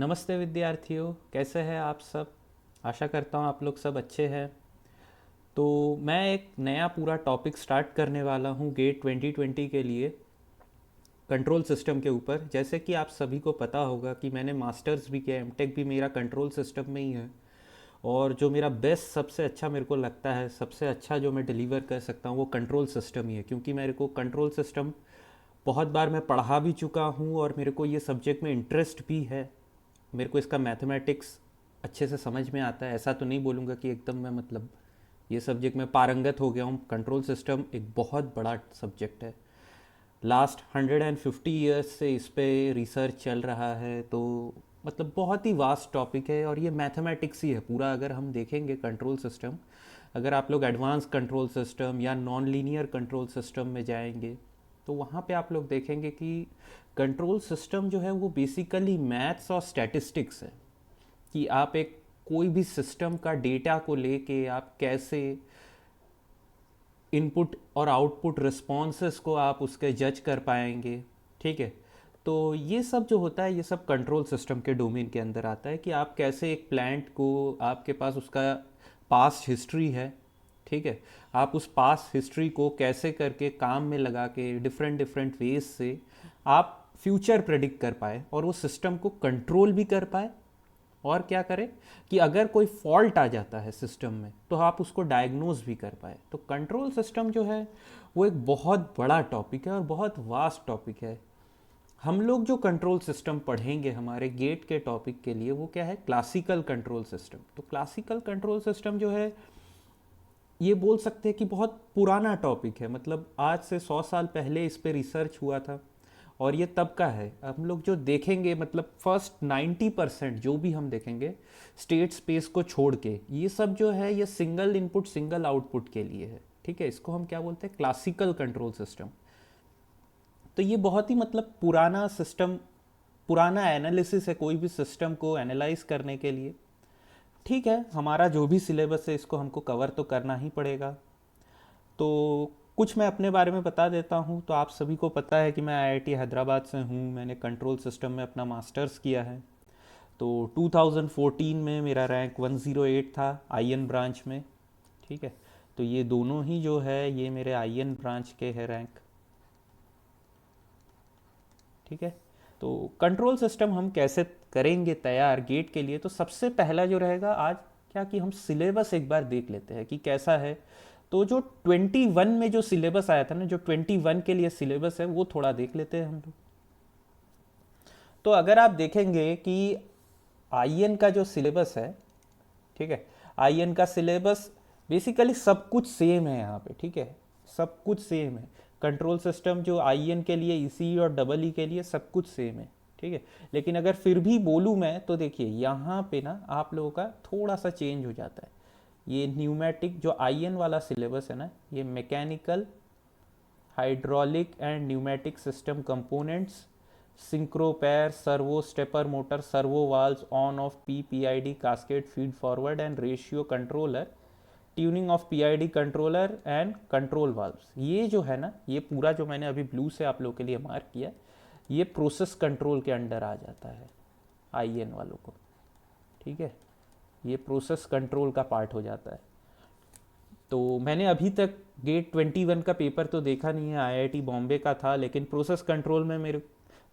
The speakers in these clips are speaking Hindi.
नमस्ते विद्यार्थियों, कैसे हैं आप सब। आशा करता हूँ आप लोग सब अच्छे हैं। तो मैं एक नया पूरा टॉपिक स्टार्ट करने वाला हूँ गेट 2020 के लिए, कंट्रोल सिस्टम के ऊपर। जैसे कि आप सभी को पता होगा कि मैंने मास्टर्स भी किया, एमटेक भी मेरा कंट्रोल सिस्टम में ही है। और जो मेरा बेस्ट सबसे अच्छा मेरे को लगता है, सबसे अच्छा जो मैं डिलीवर कर सकता हूँ वो कंट्रोल सिस्टम ही है, क्योंकि मेरे को कंट्रोल सिस्टम बहुत बार मैं पढ़ा भी चुका हूँ और मेरे को ये सब्जेक्ट में इंटरेस्ट भी है। मेरे को इसका मैथमेटिक्स अच्छे से समझ में आता है। ऐसा तो नहीं बोलूँगा कि एकदम मैं मतलब ये सब्जेक्ट में पारंगत हो गया हूँ। कंट्रोल सिस्टम एक बहुत बड़ा सब्जेक्ट है। लास्ट 150 ईयर्स से इस पे रिसर्च चल रहा है, तो मतलब बहुत ही वास्ट टॉपिक है और ये मैथमेटिक्स ही है पूरा। अगर हम देखेंगे कंट्रोल सिस्टम, अगर आप लोग एडवांस कंट्रोल सिस्टम या नॉन लीनियर कंट्रोल सिस्टम में जाएंगे तो वहाँ पे आप लोग देखेंगे कि कंट्रोल सिस्टम जो है वो बेसिकली मैथ्स और स्टैटिस्टिक्स है। कि आप एक कोई भी सिस्टम का डेटा को लेके आप कैसे इनपुट और आउटपुट रिस्पॉन्सेस को आप उसके जज कर पाएंगे। ठीक है। तो ये सब जो होता है ये सब कंट्रोल सिस्टम के डोमेन के अंदर आता है कि आप कैसे एक प्लांट को, आपके पास उसका पास्ट हिस्ट्री है। ठीक है। आप उस पास्ट हिस्ट्री को कैसे करके काम में लगा के डिफरेंट डिफरेंट वेज से आप फ्यूचर प्रेडिक्ट कर पाए और वो सिस्टम को कंट्रोल भी कर पाए। और क्या करें कि अगर कोई फॉल्ट आ जाता है सिस्टम में तो आप उसको डायग्नोज भी कर पाए। तो कंट्रोल सिस्टम जो है वो एक बहुत बड़ा टॉपिक है और बहुत वास्ट टॉपिक है। हम लोग जो कंट्रोल सिस्टम पढ़ेंगे हमारे गेट के टॉपिक के लिए वो क्या है, क्लासिकल कंट्रोल सिस्टम। तो क्लासिकल कंट्रोल सिस्टम जो है ये बोल सकते हैं कि बहुत पुराना टॉपिक है। मतलब आज से 100 साल पहले इस पे रिसर्च हुआ था और ये तब का है। हम लोग जो देखेंगे मतलब फर्स्ट 90% जो भी हम देखेंगे स्टेट स्पेस को छोड़ के, ये सब जो है ये सिंगल इनपुट सिंगल आउटपुट के लिए है। ठीक है। इसको हम क्या बोलते हैं, क्लासिकल कंट्रोल सिस्टम। तो ये बहुत ही मतलब पुराना सिस्टम, पुराना एनालिसिस है कोई भी सिस्टम को एनालाइज करने के लिए। ठीक है, हमारा जो भी सिलेबस है इसको हमको कवर तो करना ही पड़ेगा। तो कुछ मैं अपने बारे में बता देता हूँ। तो आप सभी को पता है कि मैं आईआईटी हैदराबाद से हूँ। मैंने कंट्रोल सिस्टम में अपना मास्टर्स किया है। तो 2014 में मेरा रैंक 108 था आईएन ब्रांच में। ठीक है। तो ये दोनों ही जो है ये मेरे आईएन ब्रांच के है रैंक। ठीक है। तो कंट्रोल सिस्टम हम कैसे करेंगे तैयार गेट के लिए, तो सबसे पहला जो रहेगा आज क्या कि हम सिलेबस एक बार देख लेते हैं कि कैसा है। तो जो 21 में जो सिलेबस आया था ना, जो 21 के लिए सिलेबस है वो थोड़ा देख लेते हैं हम लोग। तो अगर आप देखेंगे कि आईएन का जो सिलेबस है, ठीक है, आईएन का सिलेबस बेसिकली सब कुछ सेम है यहाँ पे। ठीक है, सब कुछ सेम है। कंट्रोल सिस्टम जो आईएन के लिए, ईसी और डबल ई के लिए सब कुछ सेम है। ठीक है। लेकिन अगर फिर भी बोलूँ मैं तो देखिए यहाँ पे ना आप लोगों का थोड़ा सा चेंज हो जाता है। ये न्यूमेटिक जो आईएन वाला सिलेबस है ना, ये mechanical, hydraulic and pneumatic system components, synchro pair, servo stepper motor, servo valves, on off PID, cascade, feed forward and ratio controller, tuning of PID controller and control valves, ये जो है ना, ये पूरा जो मैंने अभी ब्लू से आप लोगों के लिए मार्क किया, ये प्रोसेस कंट्रोल के अंडर आ जाता है आईएन वालों को। ठीक है, ये प्रोसेस कंट्रोल का पार्ट हो जाता है। तो मैंने अभी तक गेट 21 का पेपर तो देखा नहीं है, आईआईटी बॉम्बे का था, लेकिन प्रोसेस कंट्रोल में मेरे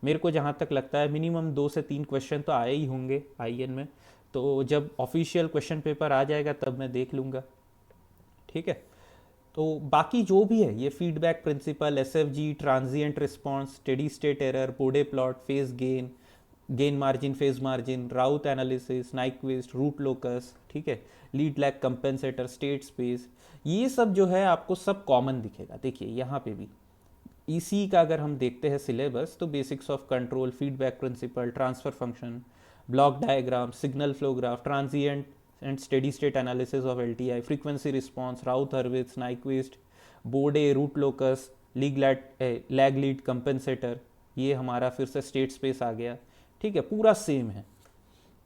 मेरे को जहाँ तक लगता है मिनिमम 2 से 3 क्वेश्चन तो आए ही होंगे आईएन में। तो जब ऑफिशियल क्वेश्चन पेपर आ जाएगा तब मैं देख लूँगा। ठीक है। तो बाकी जो भी है ये feedback principle, SFG, transient response, steady state error, Bode plot, phase gain, gain margin, phase margin, Routh analysis, Nyquist, root locus, ठीक है, lead lag compensator, state space, ये सब जो है आपको सब कॉमन दिखेगा। देखिए यहाँ पे भी ईसी का अगर हम देखते हैं सिलेबस, तो basics of control, feedback principle, transfer function, block diagram, signal flow graph, transient and steady state analysis of LTI, frequency response, Routh Hurwitz, Nyquist, Bode, root locus, lag lead compensator, ये हमारा फिर से स्टेट स्पेस आ गया। ठीक है, पूरा सेम है।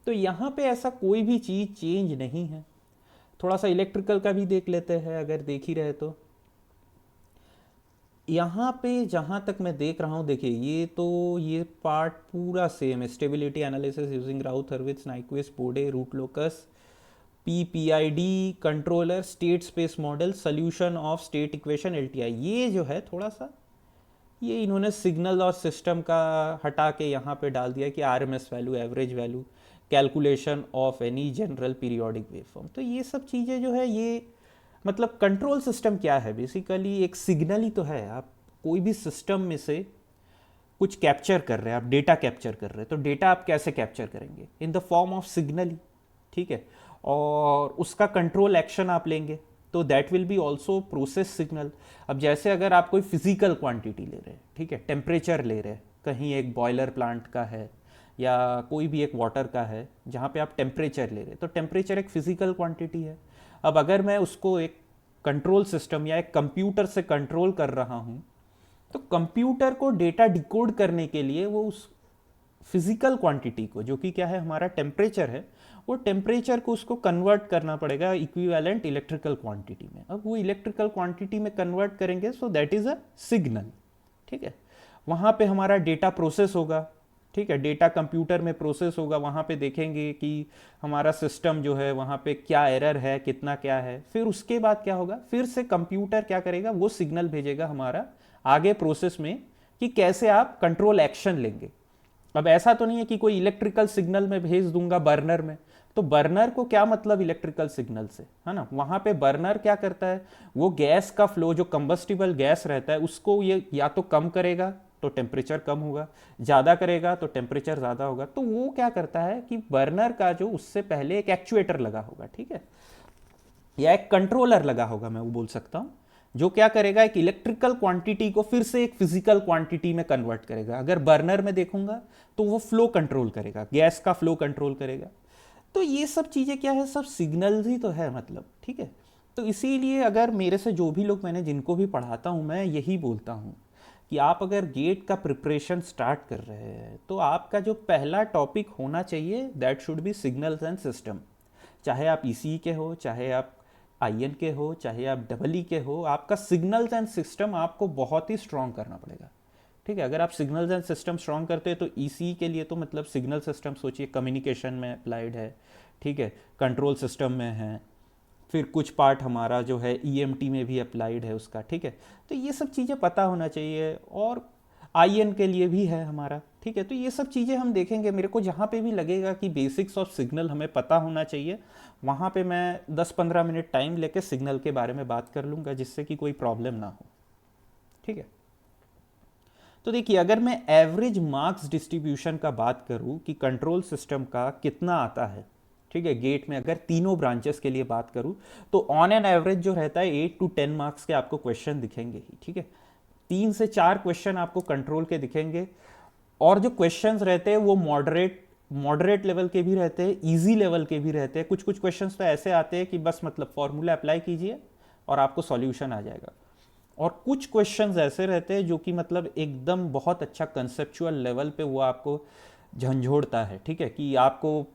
तो यहाँ पे ऐसा कोई भी चीज़ चेंज नहीं है। थोड़ा सा इलेक्ट्रिकल का भी देख लेते हैं अगर देख ही रहे तो। यहाँ पे जहाँ तक मैं देख रहा हूँ, देखिए ये पार्ट पूरा सेम है। Stability analysis using Routh Hurwitz Nyquist Bode root locus PPID controller state space model solution of state equation LTI, ये जो है थोड़ा सा ये इन्होंने सिग्नल और सिस्टम का हटा के यहाँ पे डाल दिया कि RMS value, average value, calculation of any general periodic waveform. तो ये सब चीज़ें जो है ये मतलब कंट्रोल सिस्टम क्या है, बेसिकली एक सिग्नल ही तो है। आप कोई भी सिस्टम में से कुछ कैप्चर कर रहे हैं, आप डेटा कैप्चर कर रहे हैं, तो डेटा आप कैसे कैप्चर करेंगे, in the form of signal ही, ठीक है। और उसका कंट्रोल एक्शन आप लेंगे तो that will be also process signal. अब जैसे अगर आप कोई फिजिकल क्वांटिटी ले रहे हैं, ठीक है, टेम्परेचर ले रहे हैं, कहीं एक बॉयलर प्लांट का है या कोई भी एक वाटर का है जहाँ पे आप टेम्परेचर ले रहे हैं, तो टेम्परेचर एक फिजिकल क्वांटिटी है। अब अगर मैं उसको एक कंट्रोल सिस्टम या एक कंप्यूटर से कंट्रोल कर रहा हूँ, तो कंप्यूटर को डेटा डिकोड करने के लिए वो उस फिजिकल क्वांटिटी को, जो कि क्या है हमारा टेम्परेचर है, वो टेम्परेचर को उसको कन्वर्ट करना पड़ेगा इक्विवेलेंट इलेक्ट्रिकल क्वांटिटी में। अब वो इलेक्ट्रिकल क्वांटिटी में कन्वर्ट करेंगे, so that is a signal, ठीक है। वहाँ पे हमारा डेटा प्रोसेस होगा, ठीक है, डेटा कंप्यूटर में प्रोसेस होगा। वहाँ पे देखेंगे कि हमारा सिस्टम जो है वहाँ पे क्या एरर है, कितना क्या है। फिर उसके बाद क्या होगा, फिर से कंप्यूटर क्या करेगा, वो सिग्नल भेजेगा हमारा आगे प्रोसेस में कि कैसे आप कंट्रोल एक्शन लेंगे। अब ऐसा तो नहीं है कि कोई इलेक्ट्रिकल सिग्नल में भेज दूंगा बर्नर में, तो बर्नर को क्या मतलब इलेक्ट्रिकल सिग्नल से, है ना। वहां पे बर्नर क्या करता है, वो गैस का फ्लो, जो कंबस्टिबल गैस रहता है उसको ये या तो कम करेगा तो टेम्परेचर कम होगा, ज़्यादा करेगा तो टेम्परेचर ज़्यादा होगा। तो वो क्या करता है कि बर्नर का जो उससे पहले एक एक्चुएटर लगा होगा, ठीक है, या एक कंट्रोलर लगा होगा, मैं वो बोल सकता हूँ, जो क्या करेगा, एक इलेक्ट्रिकल क्वांटिटी को फिर से एक फिजिकल क्वांटिटी में कन्वर्ट करेगा। अगर बर्नर में देखूंगा तो वो फ्लो कंट्रोल करेगा, गैस का फ्लो कंट्रोल करेगा। तो ये सब चीज़ें क्या है, सब सिग्नल्स ही तो है, मतलब, ठीक है। तो इसीलिए अगर मेरे से जो भी लोग, मैंने जिनको भी पढ़ाता हूँ, मैं यही बोलता हूँ कि आप अगर गेट का प्रिपरेशन स्टार्ट कर रहे हैं तो आपका जो पहला टॉपिक होना चाहिए that should be signals and system. चाहे आप ईसीई के हो, चाहे आप आईएन के हो, चाहे आप डबल ई के हो, आपका सिग्नल्स एंड सिस्टम आपको बहुत ही स्ट्रॉन्ग करना पड़ेगा, ठीक है। अगर आप सिग्नल्स एंड सिस्टम स्ट्रॉन्ग करते हैं तो ईसीई के लिए तो मतलब सिग्नल सिस्टम सोचिए कम्युनिकेशन में अप्लाइड है, ठीक है, कंट्रोल सिस्टम में है, फिर कुछ पार्ट हमारा जो है ईएमटी में भी अप्लाइड है उसका, ठीक है। तो ये सब चीज़ें पता होना चाहिए, और आईएन के लिए भी है हमारा, ठीक है। तो ये सब चीज़ें हम देखेंगे। मेरे को जहाँ पे भी लगेगा कि बेसिक्स ऑफ सिग्नल हमें पता होना चाहिए, वहाँ पे मैं 10-15 मिनट टाइम लेके सिग्नल के बारे में बात कर लूँगा, जिससे कि कोई प्रॉब्लम ना हो, ठीक है। तो देखिए, अगर मैं एवरेज मार्क्स डिस्ट्रीब्यूशन का बात करूं कि कंट्रोल सिस्टम का कितना आता है, ठीक है, गेट में अगर तीनों ब्रांचेस के लिए बात करूं, तो ऑन एन एवरेज जो रहता है 8 to 10 मार्क्स के आपको क्वेश्चन दिखेंगे ही, ठीक है। 3 से 4 क्वेश्चन आपको कंट्रोल के दिखेंगे, और जो क्वेश्चंस रहते हैं वो मॉडरेट लेवल के भी रहते हैं, इजी लेवल के भी रहते हैं। कुछ कुछ क्वेश्चंस तो ऐसे आते हैं कि बस मतलब फॉर्मूला अप्लाई कीजिए और आपको सॉल्यूशन आ जाएगा। और कुछ क्वेश्चंस ऐसे रहते हैं जो कि मतलब एकदम बहुत अच्छा कंसेप्चुअल लेवल पे वो आपको झंझोड़ता है, ठीक है, कि आपको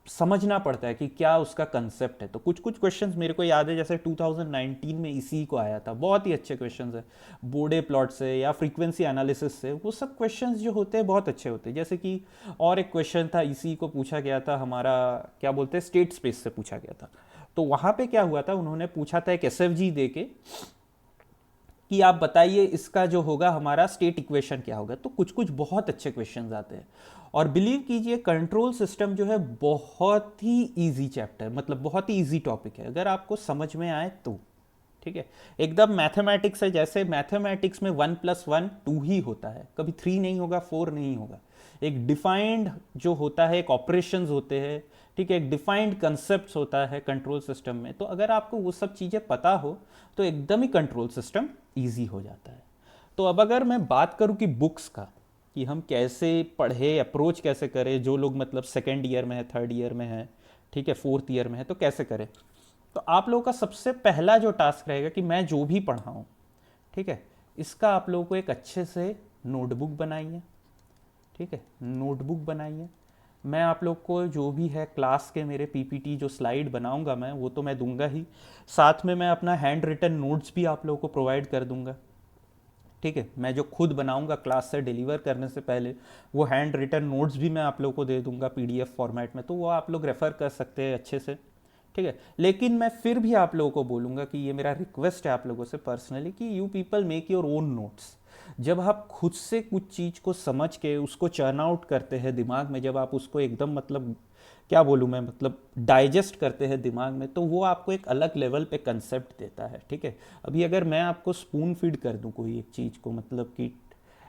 समझना पड़ता है कि क्या उसका कंसेप्ट है। तो कुछ कुछ क्वेश्चंस मेरे को याद है, जैसे 2019 में इसी को आया था, बहुत ही अच्छे क्वेश्चंस है, बोर्डे प्लॉट से या फ्रीक्वेंसी एनालिसिस से, वो सब क्वेश्चंस जो होते हैं बहुत अच्छे होते हैं। जैसे कि और एक क्वेश्चन था, इसी को पूछा गया था हमारा, क्या बोलते हैं, स्टेट स्पेस से पूछा गया था। तो वहाँ पे क्या हुआ था, उन्होंने पूछा था एक एसएफजी दे के कि आप बताइए इसका जो होगा हमारा स्टेट इक्वेशन क्या होगा। तो कुछ कुछ बहुत अच्छे क्वेश्चंस आते हैं, और बिलीव कीजिए कंट्रोल सिस्टम जो है बहुत ही इजी चैप्टर, मतलब बहुत ही इजी टॉपिक है अगर आपको समझ में आए तो, ठीक है। एकदम मैथमेटिक्स है, जैसे मैथमेटिक्स में 1+1 2 ही होता है, कभी 3 नहीं होगा, 4 नहीं होगा। एक डिफाइंड जो होता है, एक ऑपरेशंस होते हैं, ठीक है, एक डिफाइंड कंसेप्ट होता है कंट्रोल सिस्टम में। तो अगर आपको वो सब चीज़ें पता हो तो एकदम ही कंट्रोल सिस्टम ईजी हो जाता है। तो अब अगर मैं बात करूं कि बुक्स का, कि हम कैसे पढ़े, अप्रोच कैसे करें, जो लोग मतलब सेकेंड ईयर में है, थर्ड ईयर में है, ठीक है, फोर्थ ईयर में है, तो कैसे करें। तो आप लोगों का सबसे पहला जो टास्क रहेगा कि मैं जो भी पढ़ाऊँ, ठीक है, इसका आप लोगों को एक अच्छे से नोटबुक बनाइए, ठीक है, नोटबुक बनाइए। मैं आप लोग को जो भी है क्लास के मेरे पीपीटी जो स्लाइड बनाऊंगा मैं, वो तो मैं दूंगा ही, साथ में मैं अपना हैंड रिटन नोट्स भी आप लोगों को प्रोवाइड कर दूंगा, ठीक है, मैं जो खुद बनाऊंगा क्लास से डिलीवर करने से पहले, वो हैंड रिटन नोट्स भी मैं आप लोगों को दे दूंगा पीडीएफ फॉर्मेट में, तो वो आप लोग रेफ़र कर सकते हैं अच्छे से। ठीक है, लेकिन मैं फिर भी आप लोगों को बोलूँगा कि ये मेरा रिक्वेस्ट है आप लोगों से पर्सनली कि you people make your own notes. जब आप खुद से कुछ चीज़ को समझ के उसको चर्न आउट करते हैं दिमाग में, जब आप उसको एकदम मतलब क्या बोलूँ मैं, मतलब डाइजेस्ट करते हैं दिमाग में, तो वो आपको एक अलग लेवल पे कंसेप्ट देता है। ठीक है, अभी अगर मैं आपको स्पून फीड कर दूँ कोई एक चीज़ को, मतलब कि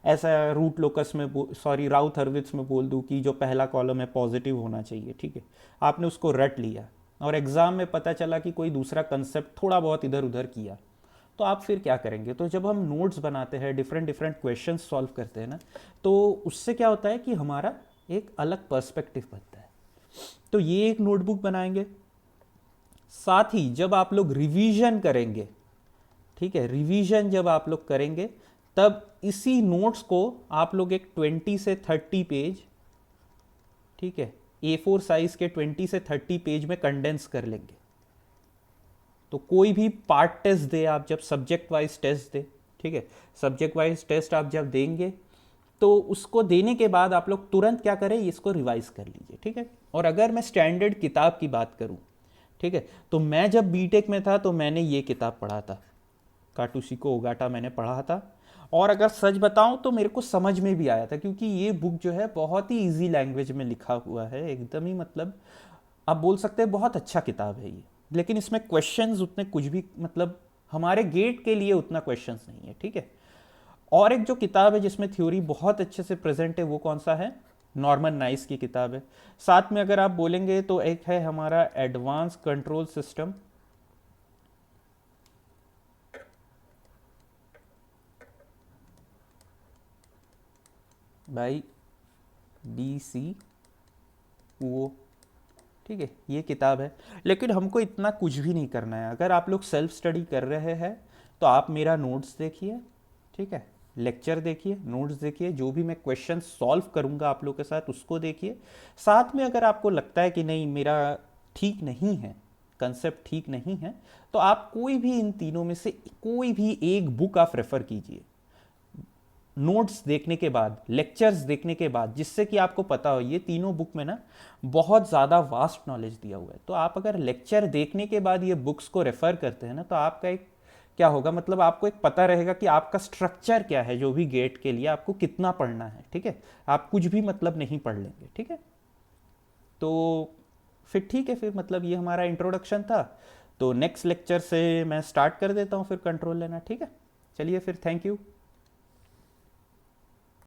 ऐसा रूट लोकस में सॉरी राउथ हर्विट्स में बोल दूँ कि जो पहला कॉलम है पॉजिटिव होना चाहिए, ठीक है, आपने उसको रट लिया और एग्ज़ाम में पता चला कि कोई दूसरा कंसेप्ट थोड़ा बहुत इधर उधर किया, तो आप फिर क्या करेंगे? तो जब हम नोट्स बनाते हैं, डिफरेंट डिफरेंट क्वेश्चंस सॉल्व करते हैं ना, तो उससे क्या होता है कि हमारा एक अलग पर्सपेक्टिव बनता है। तो ये एक नोटबुक बनाएंगे। साथ ही जब आप लोग रिवीजन करेंगे, ठीक है, रिवीजन जब आप लोग करेंगे, तब इसी नोट्स को आप लोग एक 20 से 30 पेज, ठीक है, A4 साइज के 20 से 30 पेज में कंडेंस कर लेंगे। तो कोई भी पार्ट टेस्ट दे आप, जब सब्जेक्ट वाइज टेस्ट दे, ठीक है, सब्जेक्ट वाइज टेस्ट आप जब देंगे, तो उसको देने के बाद आप लोग तुरंत क्या करें, इसको रिवाइज कर लीजिए। ठीक है, और अगर मैं स्टैंडर्ड किताब की बात करूं, ठीक है, तो मैं जब बीटेक में था तो मैंने ये किताब पढ़ा था, काटुशिको ओगाटा मैंने पढ़ा था। और अगर सच बताऊं तो मेरे को समझ में भी आया था, क्योंकि ये बुक जो है बहुत ही इजी लैंग्वेज में लिखा हुआ है, एकदम ही मतलब आप बोल सकते हैं बहुत अच्छा किताब है ये। लेकिन इसमें क्वेश्चंस उतने कुछ भी मतलब हमारे गेट के लिए उतना क्वेश्चंस नहीं है। ठीक है, और एक जो किताब है जिसमें थ्योरी बहुत अच्छे से प्रेजेंट है, वो कौन सा है? नॉर्मन नाइस की किताब है। साथ में अगर आप बोलेंगे तो एक है हमारा advance control system, by DC वो, ठीक है, ये किताब है। लेकिन हमको इतना कुछ भी नहीं करना है। अगर आप लोग सेल्फ स्टडी कर रहे हैं तो आप मेरा नोट्स देखिए, ठीक है, लेक्चर देखिए, नोट्स देखिए, जो भी मैं क्वेश्चन सॉल्व करूंगा आप लोग के साथ उसको देखिए। साथ में अगर आपको लगता है कि नहीं मेरा ठीक नहीं है, कंसेप्ट ठीक नहीं है, तो आप कोई भी इन तीनों में से कोई भी एक बुक आप रेफर कीजिए नोट्स देखने के बाद, लेक्चर्स देखने के बाद, जिससे कि आपको पता हो ये तीनों बुक में ना बहुत ज़्यादा वास्ट नॉलेज दिया हुआ है। तो आप अगर लेक्चर देखने के बाद ये बुक्स को रेफ़र करते हैं ना, तो आपका एक क्या होगा, मतलब आपको एक पता रहेगा कि आपका स्ट्रक्चर क्या है, जो भी गेट के लिए आपको कितना पढ़ना है। ठीक है, आप कुछ भी मतलब नहीं पढ़ लेंगे। ठीक है, तो फिर ठीक है, फिर मतलब ये हमारा इंट्रोडक्शन था। तो नेक्स्ट लेक्चर से मैं स्टार्ट कर देता हूँ फिर कंट्रोल लेना। ठीक है, चलिए फिर, थैंक यू।